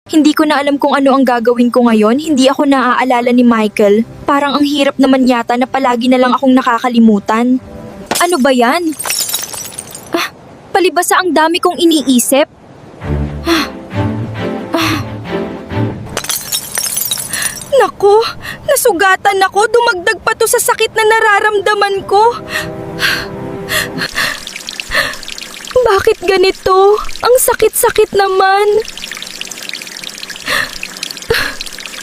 Hindi ko na alam kung ano ang gagawin ko ngayon. Hindi ako naaalala ni Michael. Parang ang hirap naman yata na palagi na lang akong nakakalimutan. Ano ba yan? Palibasa ang dami kong iniisip. Naku, nasugatan ako. Dumagdag pa to sa sakit na nararamdaman ko. Bakit ganito? Ang sakit-sakit naman.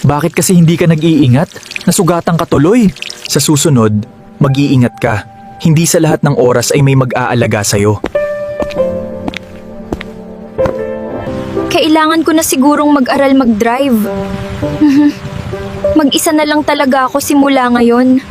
Bakit kasi hindi ka nag-iingat? Nasugatan ka tuloy. Sa susunod, mag-iingat ka. Hindi sa lahat ng oras ay may mag-aalaga sa'yo. Kailangan ko na sigurong mag-aral mag-drive. Mag-isa na lang talaga ako simula ngayon.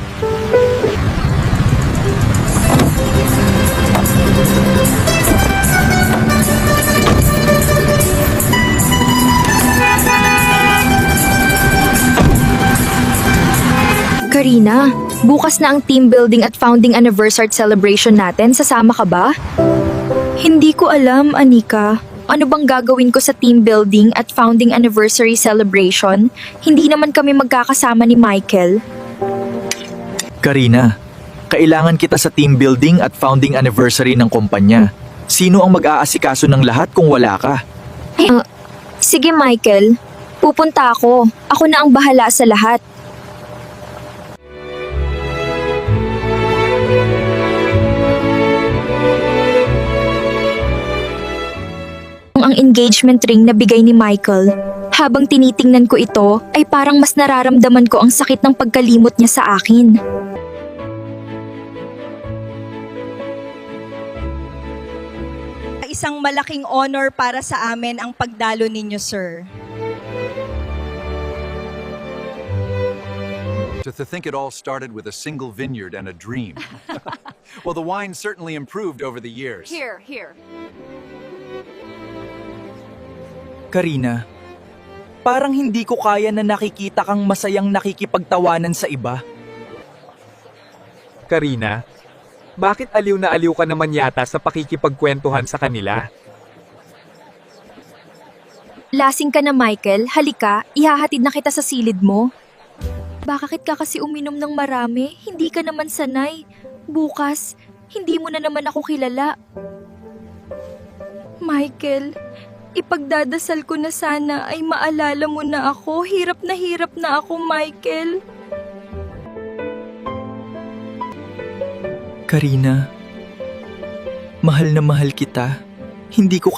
Karina, bukas na ang team building at founding anniversary celebration natin. Sasama ka ba? Hindi ko alam, Anika. Ano bang gagawin ko sa team building at founding anniversary celebration? Hindi naman kami magkakasama ni Michael. Karina, kailangan kita sa team building at founding anniversary ng kumpanya. Sino ang mag-aasikaso ng lahat kung wala ka? Sige Michael, pupunta ako. Ako na ang bahala sa lahat. Ang engagement ring na bigay ni Michael. Habang tinitingnan ko ito, ay parang mas nararamdaman ko ang sakit ng pagkalimot niya sa akin. Isang malaking honor para sa amin ang pagdalo ninyo, sir. To think it all started with a single vineyard and a dream. Well, the wine certainly improved over the years. Here. Karina, parang hindi ko kaya na nakikita kang masayang nakikipagtawanan sa iba. Karina, bakit aliw na aliw ka naman yata sa pakikipagkwentuhan sa kanila? Lasing ka na Michael, halika, ihahatid na kita sa silid mo. Bakit ka kasi uminom ng marami? Hindi ka naman sanay. Bukas, hindi mo na naman ako kilala. Michael, ipagdadasal ko na sana ay maalala mo na ako. Hirap na ako, Michael. Karina, mahal na mahal kita. Hindi ko